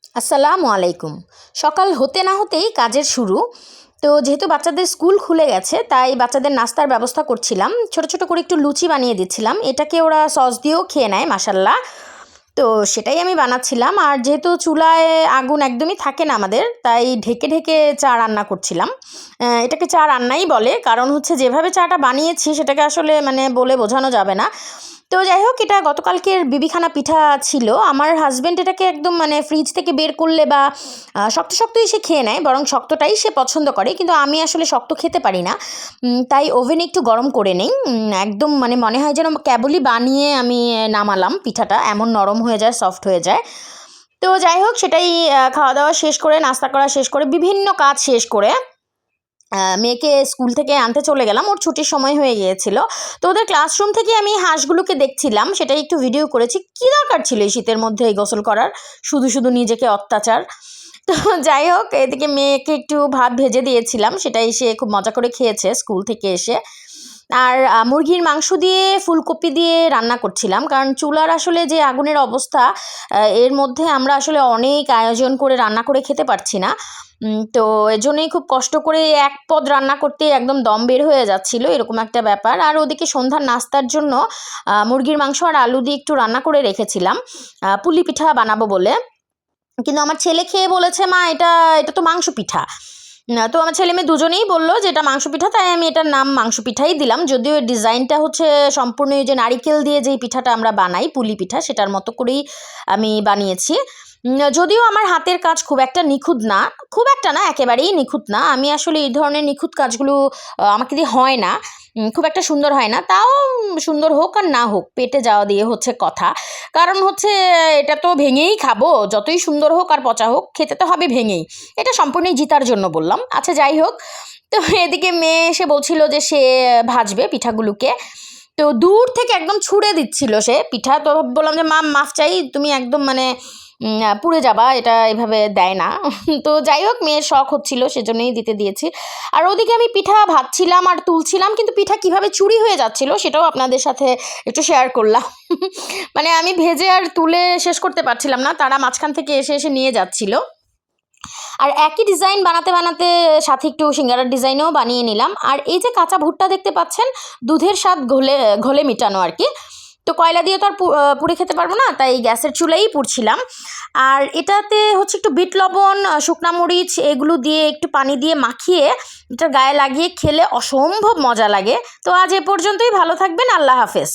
আসসালামু আলাইকুম। সকাল হতে না হতেই কাজের শুরু। তো যেহেতু বাচ্চাদের স্কুল খুলে গেছে তাই বাচ্চাদের নাস্তার ব্যবস্থা করছিলাম। ছোট ছোট করে একটু লুচি বানিয়ে দিচ্ছিলাম, এটাকে ওরা সস দিয়েও খেয়ে নেয় মাশাল্লাহ। তো সেটাই আমি বানাচ্ছিলাম। আর যেহেতু চুলায় আগুন একদমই থাকে না আমাদের, তাই ঢেকে ঢেকে চা রান্না করছিলাম। এটাকে চা রান্নাই বলে, কারণ হচ্ছে যেভাবে চাটা বানিয়েছি সেটাকে আসলে মানে বলে বোঝানো যাবে না। তো যাই হোক, এটা গতকালকের বিবিখানা পিঠা ছিল। আমার হাজব্যান্ড এটাকে একদম মানে ফ্রিজ থেকে বের করলে বা শক্ত শক্তই সে খেয়ে নেয়, বরং শক্তটাই সে পছন্দ করে, কিন্তু আমি আসলে শক্ত খেতে পারি না। তাই ওভেনে একটু গরম করে নেই। একদম মানে মনে হয় যেন কেবলই বানিয়ে আমি নামালাম, পিঠাটা এমন নরম হয়ে যায়, সফট হয়ে যায়। তো যাই হোক, সেটাই খাওয়া দাওয়া শেষ করে, নাস্তা করা শেষ করে, বিভিন্ন কাজ শেষ করে মেয়েকে স্কুল থেকে আনতে চলে গেলাম। ওর ছুটির সময় হয়ে গিয়েছিল। তো ওদের ক্লাসরুম থেকে আমি হাঁসগুলোকে দেখছিলাম, সেটাই একটু ভিডিও করেছি। কী দরকার ছিল এই শীতের মধ্যে এই গোসল করার, শুধু শুধু নিজেকে অত্যাচার। তো যাই হোক, এদিকে মেয়েকে একটু ভাত ভেজে দিয়েছিলাম, সেটাই সে খুব মজা করে খেয়েছে স্কুল থেকে এসে। আর মুরগির মাংস দিয়ে ফুলকপি দিয়ে রান্না করছিলাম, কারণ চুলার আসলে যে আগুনের অবস্থা, এর মধ্যে আমরা আসলে অনেক আয়োজন করে রান্না করে খেতে পারছি না। তো এজন্যই খুব কষ্ট করে এক পদ রান্না করতে একদম দম বের হয়ে যাচ্ছিল, এরকম একটা ব্যাপার। আর ওদিকে সন্ধ্যার নাস্তার জন্য মুরগির মাংস আর আলু দিয়ে একটু রান্না করে রেখেছিলাম পুলি পিঠা বানাবো বলে। কিন্তু আমার ছেলে খেয়ে বলেছে, মা এটা এটা তো মাংস পিঠা। না, তো আমার ছেলে মেয়ে দুজনেই বললো যে এটা মাংস পিঠা, তাই আমি এটার নাম মাংস পিঠাই দিলাম। যদিও এর ডিজাইনটা হচ্ছে সম্পূর্ণ এই যে নারিকেল দিয়ে যেই পিঠাটা আমরা বানাই পুলি পিঠা, সেটার মতো করেই আমি বানিয়েছি। যদিও আমার হাতের কাজ খুব একটা নিখুঁত না, খুব একটা না, একেবারেই নিখুঁত না। আমি আসলে এই ধরনের নিখুঁত কাজগুলো আমাকে দিয়ে হয় না, খুব একটা সুন্দর হয় না। তাও সুন্দর হোক আর না হোক, পেটে যাওয়া দিয়ে হচ্ছে কথা। কারণ হচ্ছে এটা তো ভেঙেই খাবো, যতই সুন্দর হোক আর পচা হোক, খেতে তো হবে ভেঙেই। এটা সম্পূর্ণই জিতার জন্য বললাম। আচ্ছা যাই হোক, তো এদিকে মেয়ে এসে বলছিল যে সে ভাজবে পিঠাগুলোকে। তো দূর থেকে একদম ছুঁড়ে দিচ্ছিল সে পিঠা। তো বললাম যে মা মাফ চাই, তুমি একদম মানে পুড়ে যাবা, এটা এভাবে দেয় না। তো যাই হোক, মেয়ের শখ হচ্ছিল সেজন্যই দিতে দিয়েছি। আর ওদিকে আমি পিঠা ভাজছিলাম আর তুলছিলাম, কিন্তু পিঠা কিভাবে চুরি হয়ে যাচ্ছিল সেটাও আপনাদের সাথে একটু শেয়ার করলাম। মানে আমি ভেজে আর তুলে শেষ করতে পারছিলাম না, তারা মাঝখান থেকে এসে এসে নিয়ে যাচ্ছিল। আর একই ডিজাইন বানাতে বানাতে সাথে একটু সিঙ্গারার ডিজাইনও বানিয়ে নিলাম। আর এই যে কাঁচা ভুট্টা দেখতে পাচ্ছেন, দুধের স্বাদ ঘোলে ঘোলে মিটানো আর কি। তো কয়লা দিয়ে তো আর পুড়ে খেতে পারবো না, তাই গ্যাসের চুলাই পুড়ছিলাম। আর এটাতে হচ্ছে একটু বিট লবণ, শুকনা মরিচ এগুলো দিয়ে একটু পানি দিয়ে মাখিয়ে এটা গায়ে লাগিয়ে খেলে অসম্ভব মজা লাগে। তো আজ এ পর্যন্তই, ভালো থাকবেন, আল্লাহ হাফেজ।